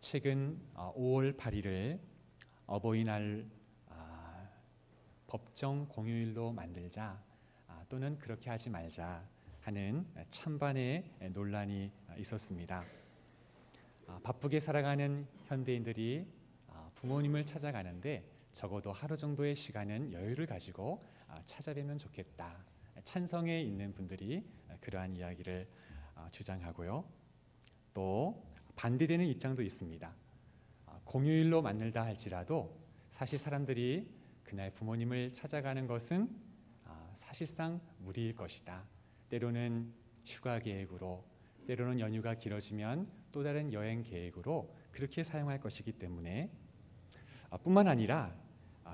최근 5월 8일을 어버이날 법정 공휴일로 만들자 또는 그렇게 하지 말자 하는 찬반의 논란이 있었습니다. 바쁘게 살아가는 현대인들이 부모님을 찾아가는데 적어도 하루 정도의 시간은 여유를 가지고 찾아뵈면 좋겠다. 찬성에 있는 분들이 그러한 이야기를 주장하고요. 또 반대되는 입장도 있습니다. 공휴일로 만들다 할지라도 사실 사람들이 그날 부모님을 찾아가는 것은 사실상 무리일 것이다. 때로는 휴가 계획으로, 때로는 연휴가 길어지면 또 다른 여행 계획으로 그렇게 사용할 것이기 때문에 뿐만 아니라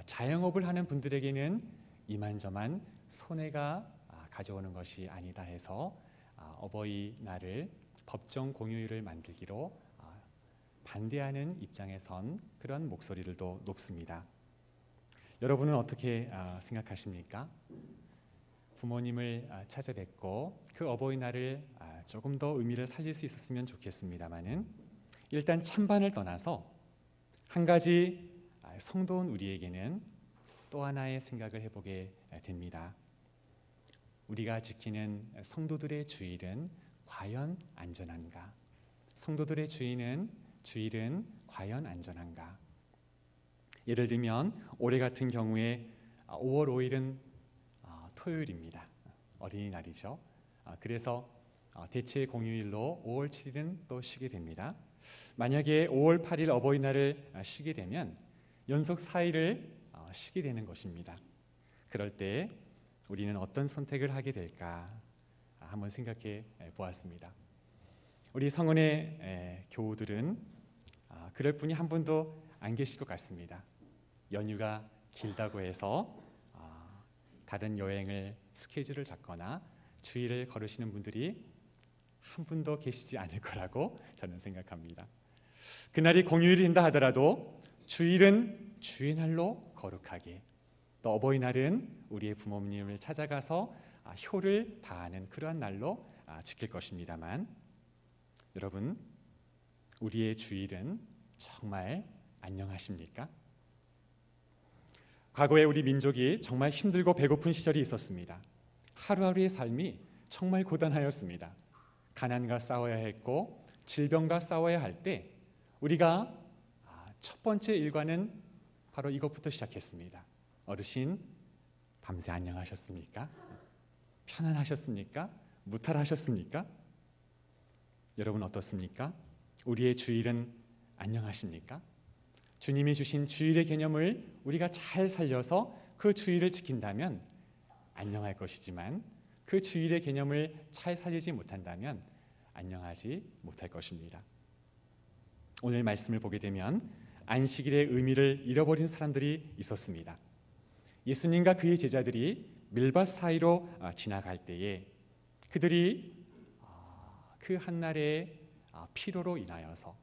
자영업을 하는 분들에게는 이만저만 손해가 가져오는 것이 아니다 해서 어버이날을 법정 공휴일을 만들기로 반대하는 입장에 선 그런 목소리들도 높습니다. 여러분은 어떻게 생각하십니까? 부모님을 찾아뵙고 그 어버이날을 조금 더 의미를 살릴 수 있었으면 좋겠습니다만은 일단 찬반을 떠나서 한 가지 성도인 우리에게는 또 하나의 생각을 해보게 됩니다. 우리가 지키는 성도들의 주일은 과연 안전한가? 성도들의 주일은 과연 안전한가? 예를 들면 올해 같은 경우에 5월 5일은 토요일입니다. 어린이날이죠. 그래서 대체 공휴일로 5월 7일은 또 쉬게 됩니다. 만약에 5월 8일 어버이날을 쉬게 되면 연속 4일을 쉬게 되는 것입니다. 그럴 때 우리는 어떤 선택을 하게 될까 한번 생각해 보았습니다. 우리 성은의 교우들은 그럴 분이 한 분도 안 계실 것 같습니다. 연휴가 길다고 해서 다른 여행을 스케줄을 잡거나 주일을 걸으시는 분들이 한 분도 계시지 않을 거라고 저는 생각합니다. 그날이 공휴일이 된다 하더라도 주일은 주의 날로 거룩하게, 또 어버이날은 우리의 부모님을 찾아가서 효를 다하는 그러한 날로 지킬 것입니다만, 여러분, 우리의 주일은 정말 안녕하십니까? 과거에 우리 민족이 정말 힘들고 배고픈 시절이 있었습니다. 하루하루의 삶이 정말 고단하였습니다. 가난과 싸워야 했고 질병과 싸워야 할 때 우리가 첫 번째 일과는 바로 이것부터 시작했습니다. 어르신, 밤새 안녕하셨습니까? 편안하셨습니까? 무탈하셨습니까? 여러분 어떻습니까? 우리의 주일은 안녕하십니까? 주님이 주신 주일의 개념을 우리가 잘 살려서 그 주일을 지킨다면 안녕할 것이지만 그 주일의 개념을 잘 살리지 못한다면 안녕하지 못할 것입니다. 오늘 말씀을 보게 되면 안식일의 의미를 잃어버린 사람들이 있었습니다. 예수님과 그의 제자들이 밀밭 사이로 지나갈 때에 그들이 그 한날의 피로로 인하여서,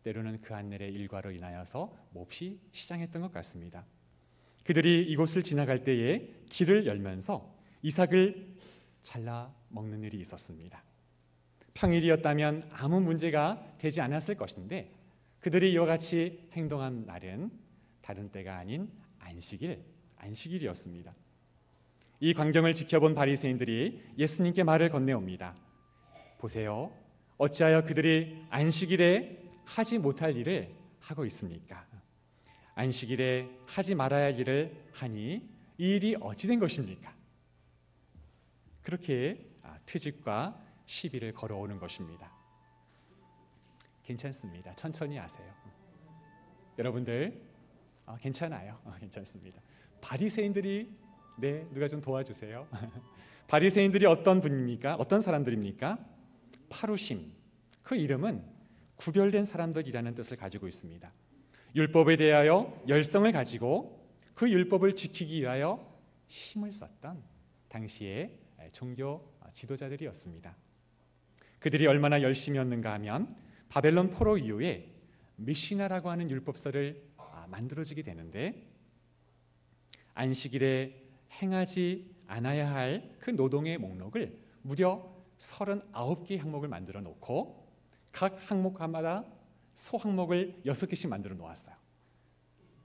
때로는 그 한날의 일과로 인하여서 몹시 시장했던 것 같습니다. 그들이 이곳을 지나갈 때에 길을 열면서 이삭을 잘라 먹는 일이 있었습니다. 평일이었다면 아무 문제가 되지 않았을 것인데 그들이 이와 같이 행동한 날은 다른 때가 아닌 안식일이었습니다. 이 광경을 지켜본 바리새인들이 예수님께 말을 건네옵니다. 보세요, 어찌하여 그들이 안식일에 하지 못할 일을 하고 있습니까? 안식일에 하지 말아야 할 일을 하니 이 일이 어찌 된 것입니까? 그렇게 트집과 시비를 걸어오는 것입니다. 괜찮습니다. 천천히 하세요. 여러분들 괜찮아요. 괜찮습니다. 바리새인들이 누가 좀 도와주세요. 바리새인들이 어떤 분입니까? 어떤 사람들입니까? 파루심, 그 이름은 구별된 사람들이라는 뜻을 가지고 있습니다. 율법에 대하여 열성을 가지고 그 율법을 지키기 위하여 힘을 썼던 당시의 종교 지도자들이었습니다. 그들이 얼마나 열심이었는가 하면 바벨론 포로 이후에 미시나라고 하는 율법서를 만들어지게 되는데 안식일에 행하지 않아야 할 그 노동의 목록을 무려 39개 항목을 만들어 놓고 각 항목마다 소 항목을 6개씩 만들어 놓았어요.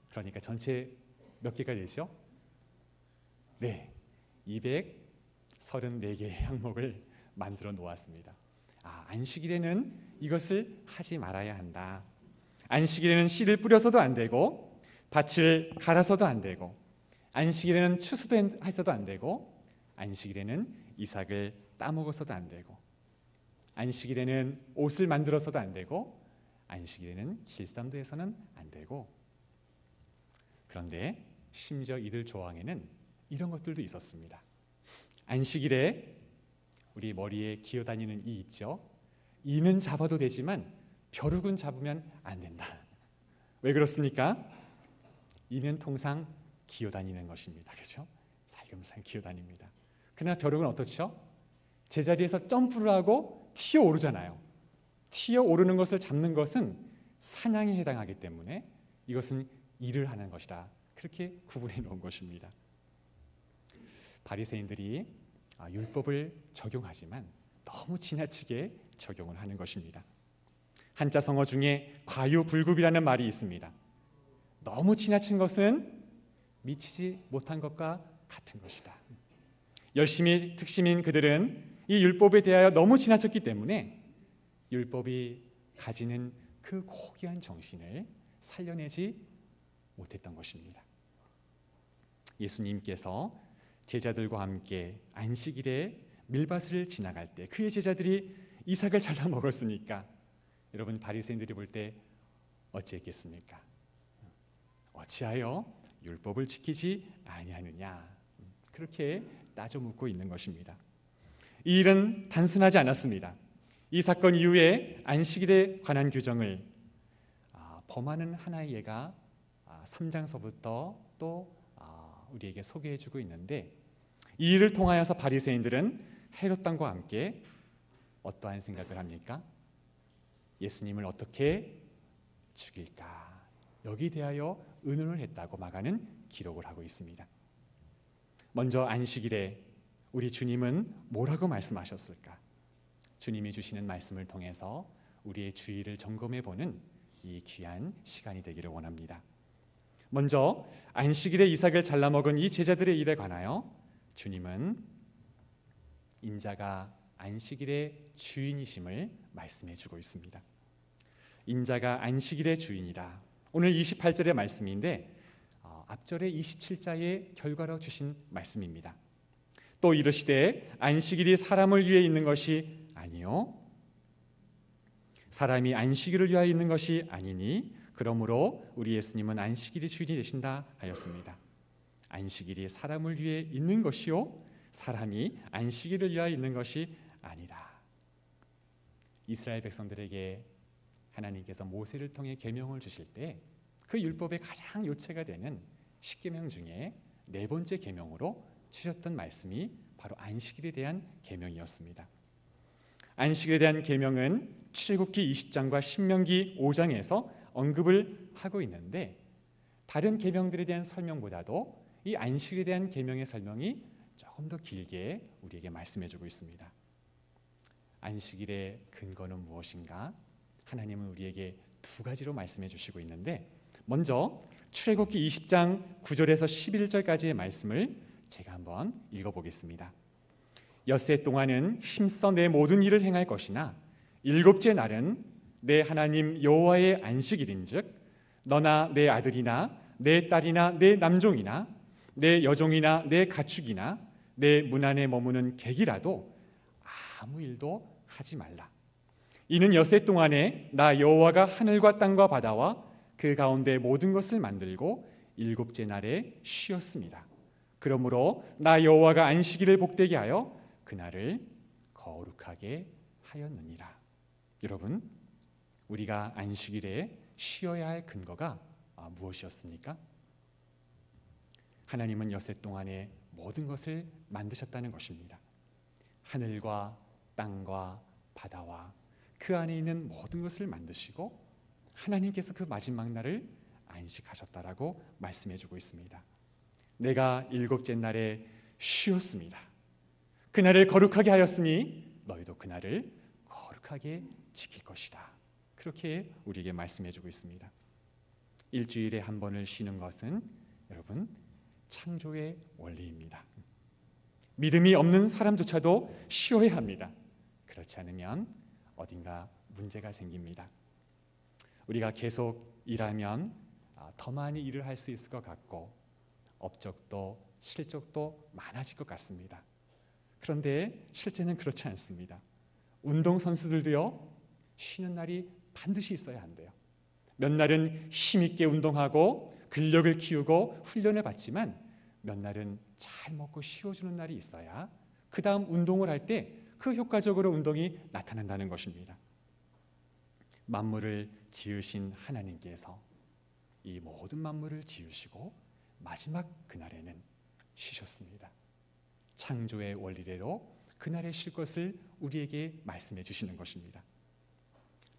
그러니까 전체 몇 개가 되죠? 네, 234개의 항목을 만들어 놓았습니다. 안식일에는 이것을 하지 말아야 한다. 안식일에는 씨를 뿌려서도 안 되고, 밭을 갈아서도 안 되고, 안식일에는 추수해서도 안 되고, 안식일에는 이삭을 따먹어서도 안 되고, 안식일에는 옷을 만들어서도 안 되고, 안식일에는 길쌈도 해서는 안 되고. 그런데 심지어 이들 조항에는 이런 것들도 있었습니다. 안식일에 우리 머리에 기어다니는 이 있죠? 이는 잡아도 되지만 벼룩은 잡으면 안 된다. 왜 그렇습니까? 이는 통상 기어다니는 것입니다. 그렇죠? 살금살 기어다닙니다. 그러나 벼룩은 어떻죠? 제자리에서 점프를 하고 튀어 오르잖아요. 튀어 오르는 것을 잡는 것은 사냥에 해당하기 때문에 이것은 일을 하는 것이다. 그렇게 구분해 놓은 것입니다. 바리새인들이 율법을 적용하지만 너무 지나치게 적용을 하는 것입니다. 한자 성어 중에 과유불급이라는 말이 있습니다. 너무 지나친 것은 미치지 못한 것과 같은 것이다. 열심히 특심인 그들은 이 율법에 대하여 너무 지나쳤기 때문에 율법이 가지는 그 고귀한 정신을 살려내지 못했던 것입니다. 예수님께서 제자들과 함께 안식일에 밀밭을 지나갈 때 그의 제자들이 이삭을 잘라 먹었으니까 여러분 바리새인들이 볼 때 어찌했겠습니까? 어찌하여 율법을 지키지 아니하느냐, 그렇게 따져 묻고 있는 것입니다. 이 일은 단순하지 않았습니다. 이 사건 이후에 안식일에 관한 규정을 범하는 하나의 예가 3장서부터 또 우리에게 소개해주고 있는데, 이 일을 통하여서 바리새인들은 헤롯 왕과 함께 어떠한 생각을 합니까? 예수님을 어떻게 죽일까? 여기에 대하여 의논을 했다고 마가는 기록을 하고 있습니다. 먼저 안식일에 우리 주님은 뭐라고 말씀하셨을까? 주님이 주시는 말씀을 통해서 우리의 주의를 점검해 보는 이 귀한 시간이 되기를 원합니다. 먼저 안식일에 이삭을 잘라 먹은 이 제자들의 일에 관하여 주님은 인자가 안식일의 주인이심을 말씀해 주고 있습니다. 인자가 안식일의 주인이다. 오늘 28절의 말씀인데 앞절의 27자의 결과로 주신 말씀입니다. 또 이르시되 안식일이 사람을 위해 있는 것이 아니요 사람이 안식일을 위하여 있는 것이 아니니 그러므로 우리 예수님은 안식일이 주인이 되신다 하였습니다. 안식일이 사람을 위해 있는 것이요 사람이 안식일을 위하여 있는 것이 아니다. 이스라엘 백성들에게 하나님께서 모세를 통해 계명을 주실 때 그 율법의 가장 요체가 되는 십계명 중에 4번째 계명으로 주셨던 말씀이 바로 안식일에 대한 계명이었습니다. 안식일에 대한 계명은 출애굽기 20장과 신명기 5장에서 언급을 하고 있는데, 다른 계명들에 대한 설명보다도 이 안식일에 대한 계명의 설명이 조금 더 길게 우리에게 말씀해주고 있습니다. 안식일의 근거는 무엇인가? 하나님은 우리에게 2가지로 말씀해 주시고 있는데, 먼저 출애굽기 20장 9절에서 11절까지의 말씀을 제가 한번 읽어보겠습니다. 엿새 동안은 힘써 내 모든 일을 행할 것이나 7째 날은 내 하나님 여호와의 안식일인즉 너나 내 아들이나 내 딸이나 내 남종이나 내 여종이나 내 가축이나 내 문 안에 머무는 객이라도 아무 일도 하지 말라. 이는 엿새 동안에 나 여호와가 하늘과 땅과 바다와 그 가운데 모든 것을 만들고 7째 날에 쉬었습니다. 그러므로 나 여호와가 안식일을 복되게 하여 그날을 거룩하게 하였느니라. 여러분, 우리가 안식일에 쉬어야 할 근거가 무엇이었습니까? 하나님은 엿새 동안에 모든 것을 만드셨다는 것입니다. 하늘과 땅과 바다와 그 안에 있는 모든 것을 만드시고 하나님께서 그 마지막 날을 안식하셨다라고 말씀해주고 있습니다. 내가 7째 날에 쉬었습니다. 그날을 거룩하게 하였으니 너희도 그날을 거룩하게 지킬 것이다. 그렇게 우리에게 말씀해 주고 있습니다. 일주일에 한 번을 쉬는 것은 여러분 창조의 원리입니다. 믿음이 없는 사람조차도 쉬어야 합니다. 그렇지 않으면 어딘가 문제가 생깁니다. 우리가 계속 일하면 더 많이 일을 할 수 있을 것 같고 업적도 실적도 많아질 것 같습니다. 그런데 실제는 그렇지 않습니다. 운동선수들도요, 쉬는 날이 반드시 있어야 한대요. 몇 날은 힘있게 운동하고 근력을 키우고 훈련을 받지만 몇 날은 잘 먹고 쉬어주는 날이 있어야 그 다음 운동을 할 때 그 효과적으로 운동이 나타난다는 것입니다. 만물을 지으신 하나님께서 이 모든 만물을 지으시고 마지막 그날에는 쉬셨습니다. 창조의 원리대로 그날에 쉴 것을 우리에게 말씀해 주시는 것입니다.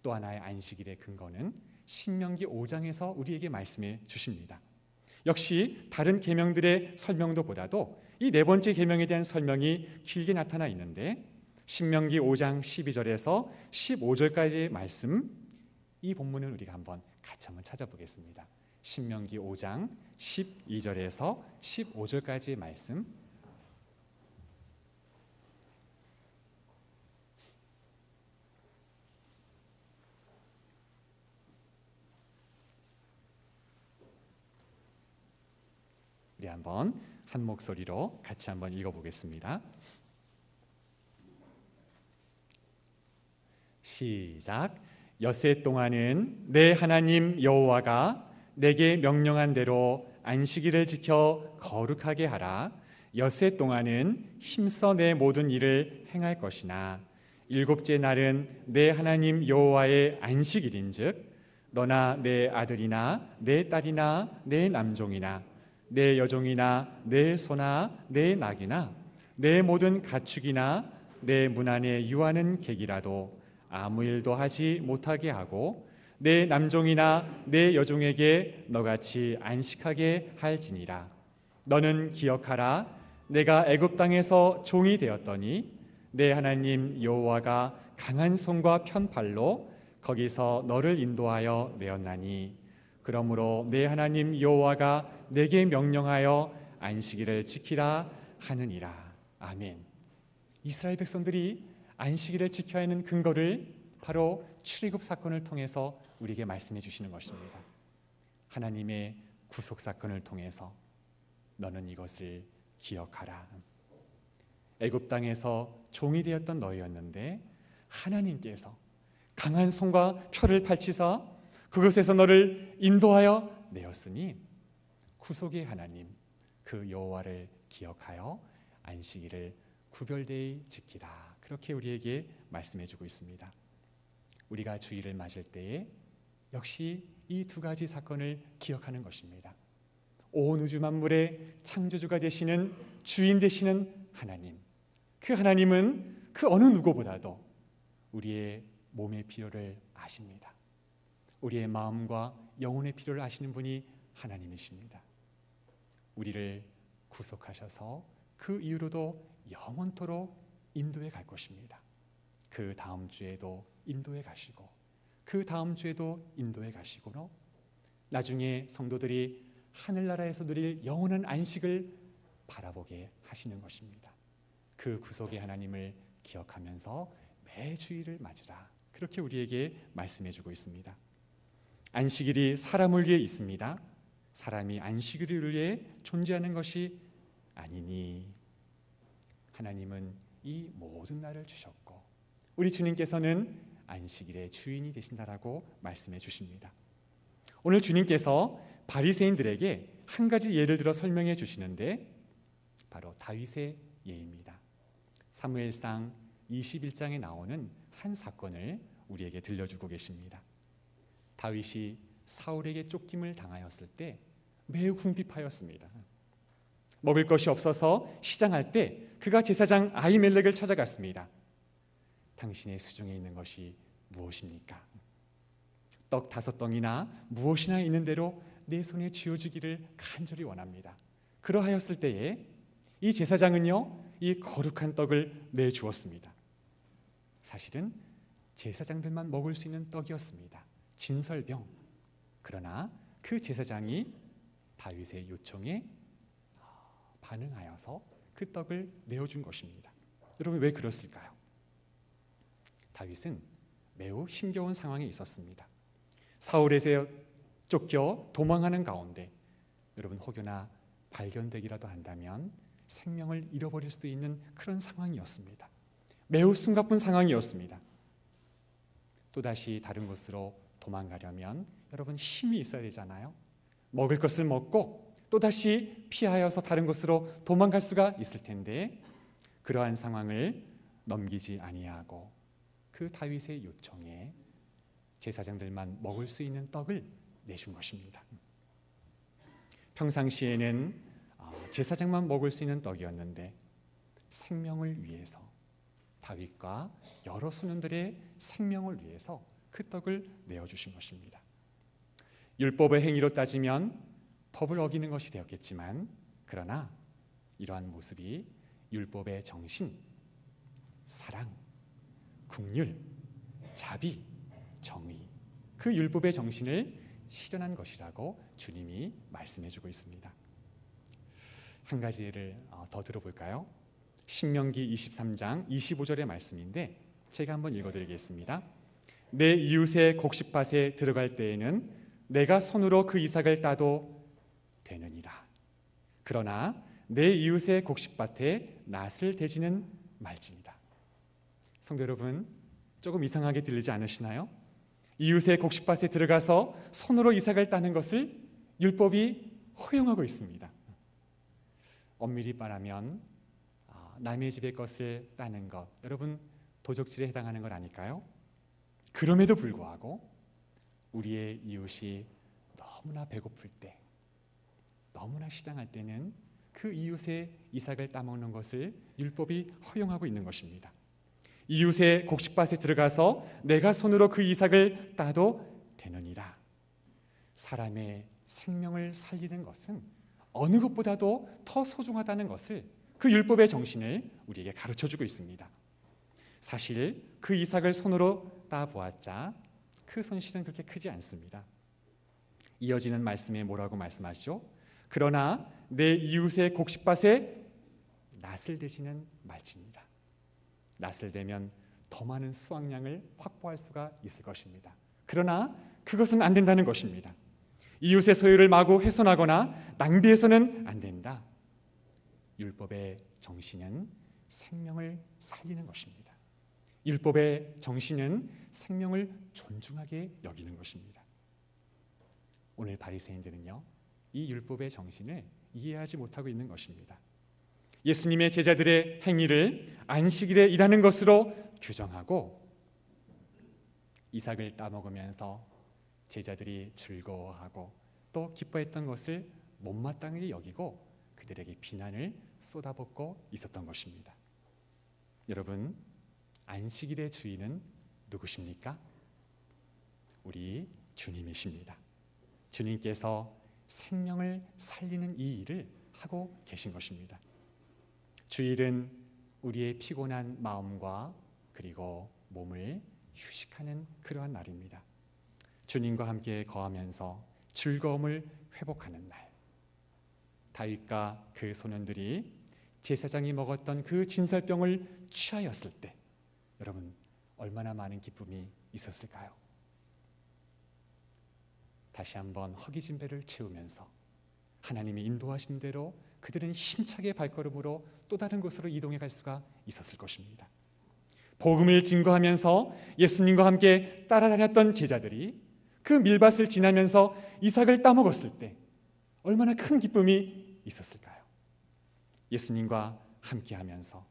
또 하나의 안식일의 근거는 신명기 5장에서 우리에게 말씀해 주십니다. 역시 다른 계명들의 설명도 보다도 이 네 번째 계명에 대한 설명이 길게 나타나 있는데 신명기 5장 12절에서 15절까지의 말씀, 이 본문을 우리가 같이 한번 찾아보겠습니다. 신명기 5장 12절에서 15절까지의 말씀, 우리 한번 한 목소리로 같이 한번 읽어보겠습니다. 시작. 엿새 동안은 내 하나님 여호와가 내게 명령한 대로 안식일을 지켜 거룩하게 하라. 엿새 동안은 힘써 내 모든 일을 행할 것이나 일곱째 날은 내 하나님 여호와의 안식일인즉 너나 내 아들이나 내 딸이나 내 남종이나 내 여종이나 내 소나 내 낙이나 내 모든 가축이나 내 문 안에 유하는 객이라도 아무 일도 하지 못하게 하고 내 남종이나 내 여종에게 너같이 안식하게 할지니라. 너는 기억하라. 내가 애굽 땅에서 종이 되었더니 내 하나님 여호와가 강한 손과 편팔로 거기서 너를 인도하여 내었나니 그러므로 내 하나님 여호와가 내게 명령하여 안식일을 지키라 하느니라. 아멘. 이스라엘 백성들이 안식일을 지켜야 하는 근거를 바로 출애굽 사건을 통해서 우리에게 말씀해 주시는 것입니다. 하나님의 구속 사건을 통해서 너는 이것을 기억하라. 애굽 땅에서 종이 되었던 너희였는데 하나님께서 강한 손과 표를 펼치사 그곳에서 너를 인도하여 내었으니 구속의 하나님 그 여호와를 기억하여 안식일을 구별되이 지키라. 그렇게 우리에게 말씀해 주고 있습니다. 우리가 주일을 맞을 때에 역시 이 두 가지 사건을 기억하는 것입니다. 온 우주 만물의 창조주가 되시는 주인 되시는 하나님, 그 하나님은 그 어느 누구보다도 우리의 몸의 필요를 아십니다. 우리의 마음과 영혼의 필요를 아시는 분이 하나님이십니다. 우리를 구속하셔서 그 이후로도 영원토록 인도에 갈 것입니다. 그 다음 주에도 인도에 가시고 그 다음 주에도 인도에 가시고 나중에 성도들이 하늘나라에서 누릴 영원한 안식을 바라보게 하시는 것입니다. 그 구속의 하나님을 기억하면서 매 주일을 맞으라. 그렇게 우리에게 말씀해 주고 있습니다. 안식일이 사람을 위해 있습니다. 사람이 안식일을 위해 존재하는 것이 아니니 하나님은 이 모든 날을 주셨고 우리 주님께서는 안식일의 주인이 되신다라고 말씀해 주십니다. 오늘 주님께서 바리새인들에게 한 가지 예를 들어 설명해 주시는데 바로 다윗의 예입니다. 사무엘상 21장에 나오는 한 사건을 우리에게 들려주고 계십니다. 다윗이 사울에게 쫓김을 당하였을 때 매우 궁핍하였습니다. 먹을 것이 없어서 시장할 때 그가 제사장 아히멜렉을 찾아갔습니다. 당신의 수중에 있는 것이 무엇입니까? 떡 5덩이나 무엇이나 있는 대로 내 손에 쥐어주기를 간절히 원합니다. 그러하였을 때에 이 제사장은요, 이 거룩한 떡을 내주었습니다. 사실은 제사장들만 먹을 수 있는 떡이었습니다. 진설병. 그러나 그 제사장이 다윗의 요청에 반응하여서 그 떡을 내어준 것입니다. 여러분, 왜 그랬을까요? 다윗은 매우 힘겨운 상황에 있었습니다. 사울에게 쫓겨 도망하는 가운데 여러분, 혹여나 발견되기라도 한다면 생명을 잃어버릴 수도 있는 그런 상황이었습니다. 매우 숨가쁜 상황이었습니다. 또다시 다른 곳으로 도망가려면 여러분, 힘이 있어야 되잖아요. 먹을 것을 먹고 또다시 피하여서 다른 곳으로 도망갈 수가 있을 텐데 그러한 상황을 넘기지 아니하고 그 다윗의 요청에 제사장들만 먹을 수 있는 떡을 내준 것입니다. 평상시에는 제사장만 먹을 수 있는 떡이었는데 생명을 위해서, 다윗과 여러 소년들의 생명을 위해서 그 떡을 내어주신 것입니다. 율법의 행위로 따지면 법을 어기는 것이 되었겠지만, 그러나 이러한 모습이 율법의 정신, 사랑, 긍휼, 자비, 정의, 그 율법의 정신을 실현한 것이라고 주님이 말씀해주고 있습니다. 한 가지를 더 들어볼까요? 신명기 23장 25절의 말씀인데 제가 한번 읽어드리겠습니다. 내 이웃의 곡식밭에 들어갈 때에는 내가 손으로 그 이삭을 따도 되느니라. 그러나 내 이웃의 곡식밭에 낫을 대지는 말지니라. 성도 여러분, 조금 이상하게 들리지 않으시나요? 이웃의 곡식밭에 들어가서 손으로 이삭을 따는 것을 율법이 허용하고 있습니다. 엄밀히 말하면 남의 집의 것을 따는 것, 여러분 도적질에 해당하는 것 아닐까요? 그럼에도 불구하고 우리의 이웃이 너무나 배고플 때, 너무나 시장할 때는 그 이웃의 이삭을 따먹는 것을 율법이 허용하고 있는 것입니다. 이웃의 곡식밭에 들어가서 내가 손으로 그 이삭을 따도 되느니라. 사람의 생명을 살리는 것은 어느 것보다도 더 소중하다는 것을 그 율법의 정신을 우리에게 가르쳐주고 있습니다. 사실 그 이삭을 손으로 따보았자 그 손실은 그렇게 크지 않습니다. 이어지는 말씀에 뭐라고 말씀하시죠? 그러나 내 이웃의 곡식밭에 낫을 대지는 말지니라. 낫을 대면 더 많은 수확량을 확보할 수가 있을 것입니다. 그러나 그것은 안 된다는 것입니다. 이웃의 소유를 마구 훼손하거나 낭비해서는 안 된다. 율법의 정신은 생명을 살리는 것입니다. 율법의 정신은 생명을 존중하게 여기는 것입니다. 오늘 바리새인들은요, 이 율법의 정신을 이해하지 못하고 있는 것입니다. 예수님의 제자들의 행위를 안식일에 일하는 것으로 규정하고 이삭을 따먹으면서 제자들이 즐거워하고 또 기뻐했던 것을 못마땅하게 여기고 그들에게 비난을 쏟아붓고 있었던 것입니다. 여러분, 안식일의 주인은 누구십니까? 우리 주님이십니다. 주님께서 생명을 살리는 이 일을 하고 계신 것입니다. 주일은 우리의 피곤한 마음과 그리고 몸을 휴식하는 그러한 날입니다. 주님과 함께 거하면서 즐거움을 회복하는 날. 다윗과 그 소년들이 제사장이 먹었던 그 진설병을 취하였을 때 여러분, 얼마나 많은 기쁨이 있었을까요? 다시 한번 허기진 배를 채우면서 하나님이 인도하신 대로 그들은 힘차게 발걸음으로 또 다른 곳으로 이동해 갈 수가 있었을 것입니다. 복음을 증거하면서 예수님과 함께 따라다녔던 제자들이 그 밀밭을 지나면서 이삭을 따먹었을 때 얼마나 큰 기쁨이 있었을까요? 예수님과 함께하면서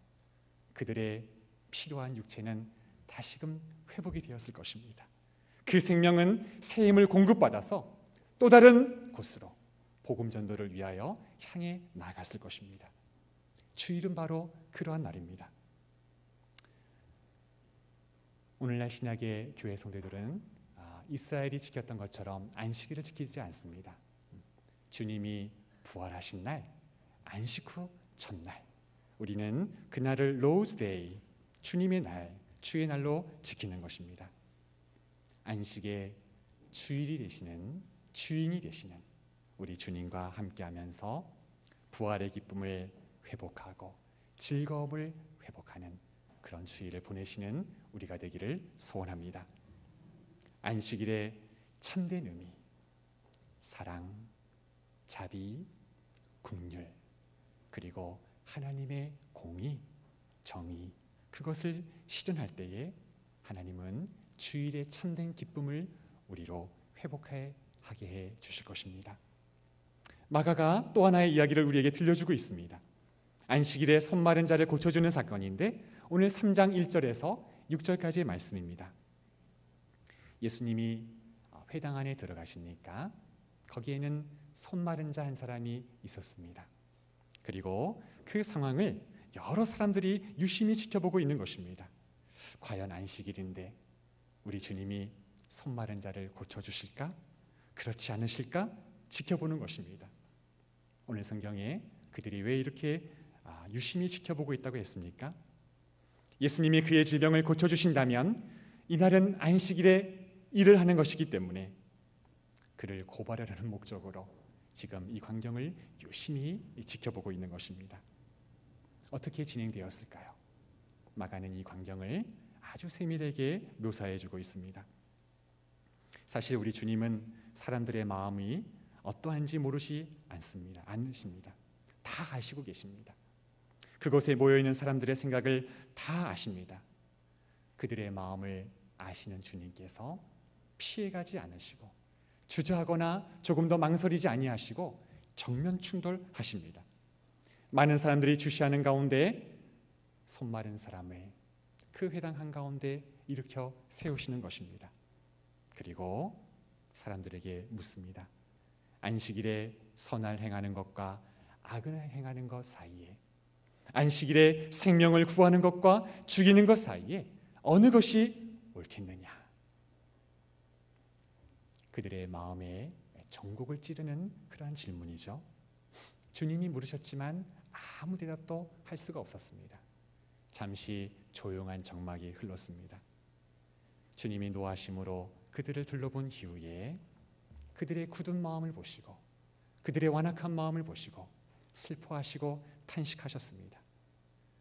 그들의 필요한 육체는 다시금 회복이 되었을 것입니다. 그 생명은 새 힘을 공급받아서 또 다른 곳으로 복음 전도를 위하여 향해 나갔을 것입니다. 주일은 바로 그러한 날입니다. 오늘날 신약의 교회 성도들은 이스라엘이 지켰던 것처럼 안식일을 지키지 않습니다. 주님이 부활하신 날, 안식 후 첫날, 우리는 그날을 로즈 데이, 주님의 날, 주의 날로 지키는 것입니다. 안식의 주일이 되시는 주인이 되시는 우리 주님과 함께하면서 부활의 기쁨을 회복하고 즐거움을 회복하는 그런 주일을 보내시는 우리가 되기를 소원합니다. 안식일의 참된 의미, 사랑, 자비, 긍휼, 그리고 하나님의 공의, 정의, 그것을 실현할 때에 하나님은 주일의 참된 기쁨을 우리로 회복하게 해 주실 것입니다. 마가가 또 하나의 이야기를 우리에게 들려주고 있습니다. 안식일에 손 마른 자를 고쳐주는 사건인데 오늘 3장 1절에서 6절까지의 말씀입니다. 예수님이 회당 안에 들어가시니까 거기에는 손 마른 자 한 사람이 있었습니다. 그리고 그 상황을 여러 사람들이 유심히 지켜보고 있는 것입니다. 과연 안식일인데 우리 주님이 손 마른 자를 고쳐주실까? 그렇지 않으실까? 지켜보는 것입니다. 오늘 성경에 그들이 왜 이렇게 유심히 지켜보고 있다고 했습니까? 예수님이 그의 질병을 고쳐주신다면 이날은 안식일에 일을 하는 것이기 때문에 그를 고발하려는 목적으로 지금 이 광경을 유심히 지켜보고 있는 것입니다. 어떻게 진행되었을까요? 마가는 이 광경을 아주 세밀하게 묘사해주고 있습니다. 사실 우리 주님은 사람들의 마음이 어떠한지 모르시 않습니다. 다 아시고 계십니다. 그곳에 모여있는 사람들의 생각을 다 아십니다. 그들의 마음을 아시는 주님께서 피해가지 않으시고 주저하거나 조금 더 망설이지 아니하시고 정면 충돌하십니다. 많은 사람들이 주시하는 가운데 손 마른 사람을 그 회당 한가운데 일으켜 세우시는 것입니다. 그리고 사람들에게 묻습니다. 안식일에 선을 행하는 것과 악을 행하는 것 사이에, 안식일에 생명을 구하는 것과 죽이는 것 사이에 어느 것이 옳겠느냐? 그들의 마음에 전곡을 찌르는 그러한 질문이죠. 주님이 물으셨지만 아무 대답도 할 수가 없었습니다. 잠시 조용한 정막이 흘렀습니다. 주님이 노하심으로 그들을 둘러본 이후에 그들의 굳은 마음을 보시고 그들의 완악한 마음을 보시고 슬퍼하시고 탄식하셨습니다.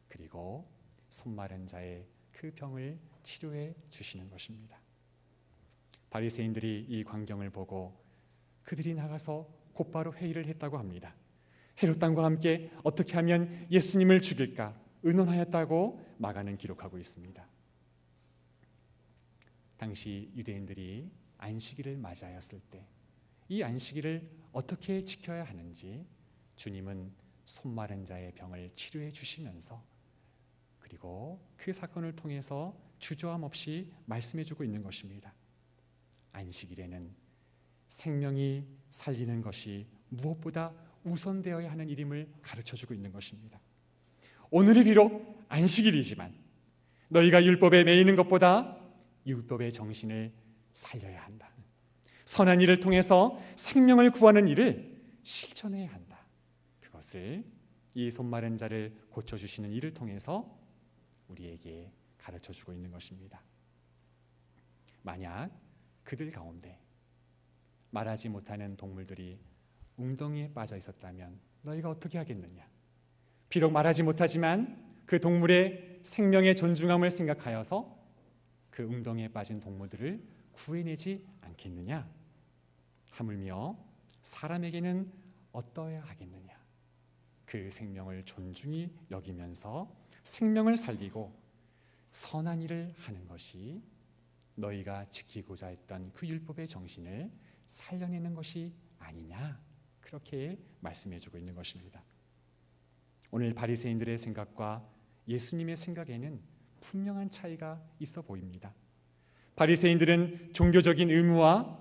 그리고 손 마른 자의 그 병을 치료해 주시는 것입니다. 바리새인들이 이 광경을 보고 그들이 나가서 곧바로 회의를 했다고 합니다. 헤롯 왕과 함께 어떻게 하면 예수님을 죽일까 의논하였다고 마가는 기록하고 있습니다. 당시 유대인들이 안식일을 맞이하였을 때 이 안식일을 어떻게 지켜야 하는지 주님은 손 마른 자의 병을 치료해 주시면서 그리고 그 사건을 통해서 주저함 없이 말씀해 주고 있는 것입니다. 안식일에는 생명이 살리는 것이 무엇보다 우선되어야 하는 일임을 가르쳐주고 있는 것입니다. 오늘이 비록 안식일이지만 너희가 율법에 매이는 것보다 율법의 정신을 살려야 한다. 선한 일을 통해서 생명을 구하는 일을 실천해야 한다. 그것을 이 손 마른 자를 고쳐주시는 일을 통해서 우리에게 가르쳐주고 있는 것입니다. 만약 그들 가운데 말하지 못하는 동물들이 웅덩이에 빠져 있었다면 너희가 어떻게 하겠느냐? 비록 말하지 못하지만 그 동물의 생명의 존중함을 생각하여서 그 웅덩이에 빠진 동물들을 구해내지 않겠느냐? 하물며 사람에게는 어떠해야 하겠느냐? 그 생명을 존중히 여기면서 생명을 살리고 선한 일을 하는 것이 너희가 지키고자 했던 그 율법의 정신을 살려내는 것이 아니냐? 그렇게 말씀해주고 있는 것입니다. 오늘 바리새인들의 생각과 예수님의 생각에는 분명한 차이가 있어 보입니다. 바리새인들은 종교적인 의무와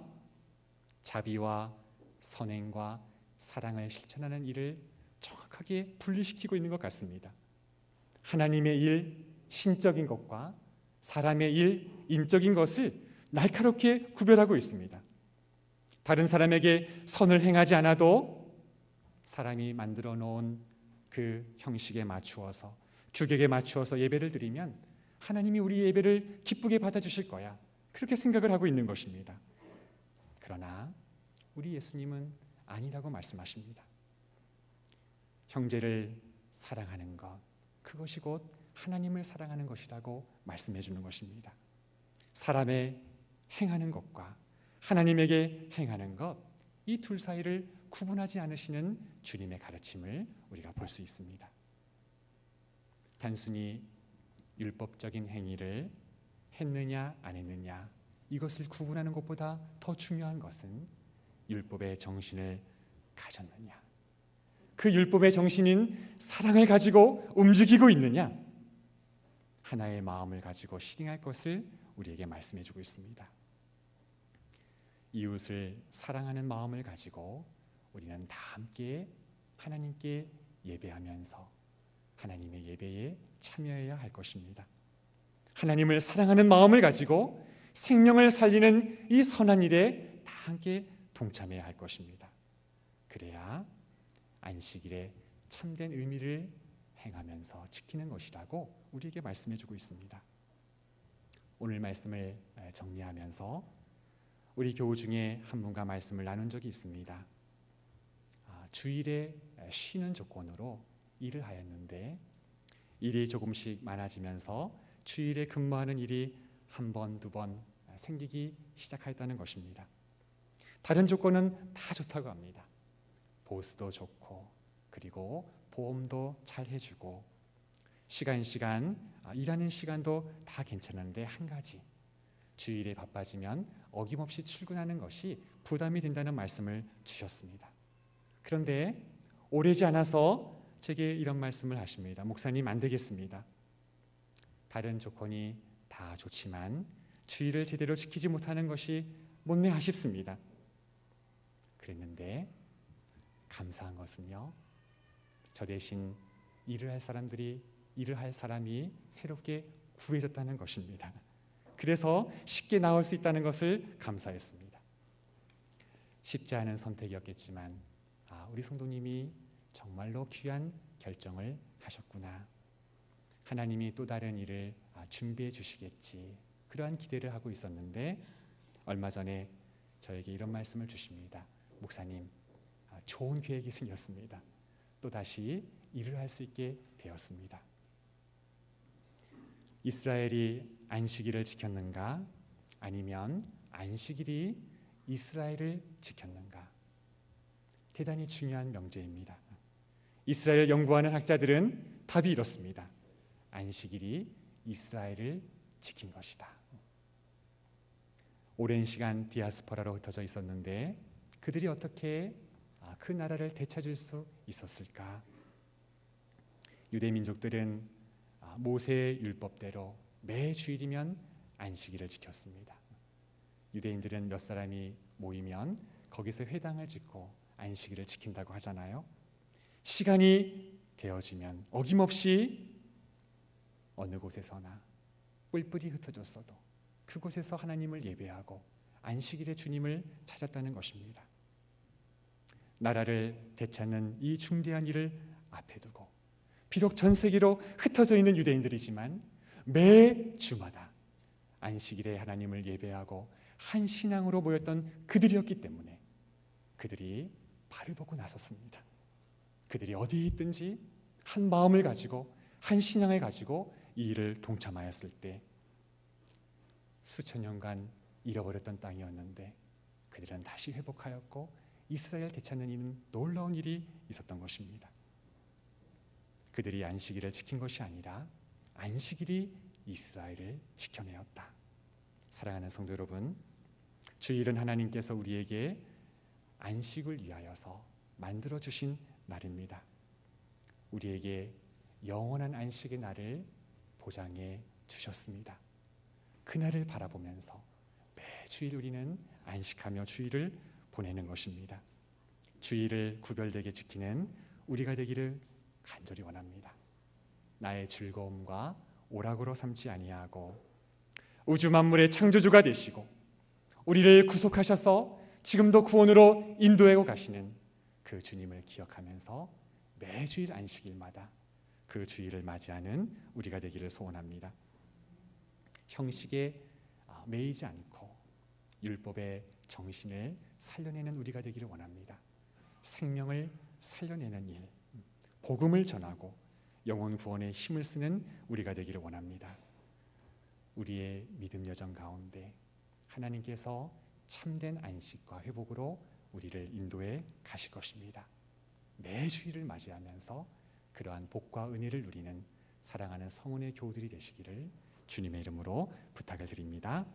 자비와 선행과 사랑을 실천하는 일을 정확하게 분리시키고 있는 것 같습니다. 하나님의 일, 신적인 것과 사람의 일, 인적인 것을 날카롭게 구별하고 있습니다. 다른 사람에게 선을 행하지 않아도 사람이 만들어 놓은 그 형식에 맞추어서 규격에 맞추어서 예배를 드리면 하나님이 우리 예배를 기쁘게 받아주실 거야. 그렇게 생각을 하고 있는 것입니다. 그러나 우리 예수님은 아니라고 말씀하십니다. 형제를 사랑하는 것, 그것이 곧 하나님을 사랑하는 것이라고 말씀해 주는 것입니다. 사람의 행하는 것과 하나님에게 행하는 것, 이 둘 사이를 구분하지 않으시는 주님의 가르침을 우리가 볼 수 있습니다. 단순히 율법적인 행위를 했느냐 안 했느냐, 이것을 구분하는 것보다 더 중요한 것은 율법의 정신을 가졌느냐, 그 율법의 정신인 사랑을 가지고 움직이고 있느냐, 하나의 마음을 가지고 실행할 것을 우리에게 말씀해 주고 있습니다. 이웃을 사랑하는 마음을 가지고 우리는 다 함께 하나님께 예배하면서 하나님의 예배에 참여해야 할 것입니다. 하나님을 사랑하는 마음을 가지고 생명을 살리는 이 선한 일에 다 함께 동참해야 할 것입니다. 그래야 안식일의 참된 의미를 행하면서 지키는 것이라고 우리에게 말씀해 주고 있습니다. 오늘 말씀을 정리하면서 우리 교우 중에 한 분과 말씀을 나눈 적이 있습니다. 주일에 쉬는 조건으로 일을 하였는데 일이 조금씩 많아지면서 주일에 근무하는 일이 한 번, 두 번 생기기 시작했다는 것입니다. 다른 조건은 다 좋다고 합니다. 보수도 좋고 그리고 보험도 잘 해주고 시간 일하는 시간도 다 괜찮은데 한 가지, 주일에 바빠지면 어김없이 출근하는 것이 부담이 된다는 말씀을 주셨습니다. 그런데 오래지 않아서 제게 이런 말씀을 하십니다. 목사님, 안 되겠습니다. 다른 조건이 다 좋지만 주일을 제대로 지키지 못하는 것이 못내 아쉽습니다. 그랬는데 감사한 것은요, 저 대신 일을 할 사람이 새롭게 구해졌다는 것입니다. 그래서 쉽게 나올 수 있다는 것을 감사했습니다. 쉽지 않은 선택이었겠지만 우리 성도님이 정말로 귀한 결정을 하셨구나, 하나님이 또 다른 일을 준비해 주시겠지, 그러한 기대를 하고 있었는데 얼마 전에 저에게 이런 말씀을 주십니다. 목사님, 좋은 계획이 생겼습니다. 또다시 일을 할 수 있게 되었습니다. 이스라엘이 안식일을 지켰는가, 아니면 안식일이 이스라엘을 지켰는가? 대단히 중요한 명제입니다. 이스라엘 연구하는 학자들은 답이 이렇습니다. 안식일이 이스라엘을 지킨 것이다. 오랜 시간 디아스포라로 흩어져 있었는데 그들이 어떻게 그 나라를 되찾을 수 있었을까? 유대 민족들은 모세의 율법대로 매 주일이면 안식일을 지켰습니다. 유대인들은 몇 사람이 모이면 거기서 회당을 짓고 안식일을 지킨다고 하잖아요. 시간이 되어지면 어김없이 어느 곳에서나 뿔뿔이 흩어졌어도 그곳에서 하나님을 예배하고 안식일의 주님을 찾았다는 것입니다. 나라를 되찾는 이 중대한 일을 앞에 두고 비록 전 세계로 흩어져 있는 유대인들이지만 매 주마다 안식일에 하나님을 예배하고 한 신앙으로 모였던 그들이었기 때문에 그들이 발을 벗고 나섰습니다. 그들이 어디에 있든지 한 마음을 가지고 한 신앙을 가지고 이 일을 동참하였을 때 수천 년간 잃어버렸던 땅이었는데 그들은 다시 회복하였고 이스라엘 되찾는 이는 놀라운 일이 있었던 것입니다. 그들이 안식일을 지킨 것이 아니라 안식일이 이스라엘을 지켜내었다. 사랑하는 성도 여러분, 주일은 하나님께서 우리에게 안식을 위하여서 만들어 주신 날입니다. 우리에게 영원한 안식의 날을 보장해 주셨습니다. 그날을 바라보면서 매주일 우리는 안식하며 주일을 보내는 것입니다. 주일을 구별되게 지키는 우리가 되기를 간절히 원합니다. 나의 즐거움과 오락으로 삼지 아니하고 우주 만물의 창조주가 되시고 우리를 구속하셔서 지금도 구원으로 인도하고 가시는 그 주님을 기억하면서 매주일 안식일마다 그 주일을 맞이하는 우리가 되기를 소원합니다. 형식에 매이지 않고 율법의 정신을 살려내는 우리가 되기를 원합니다. 생명을 살려내는 일, 복음을 전하고 영혼 구원에 힘을 쓰는 우리가 되기를 원합니다. 우리의 믿음 여정 가운데 하나님께서 참된 안식과 회복으로 우리를 인도해 가실 것입니다. 매 주일을 맞이하면서 그러한 복과 은혜를 누리는 사랑하는 성원의 교우들이 되시기를 주님의 이름으로 부탁을 드립니다.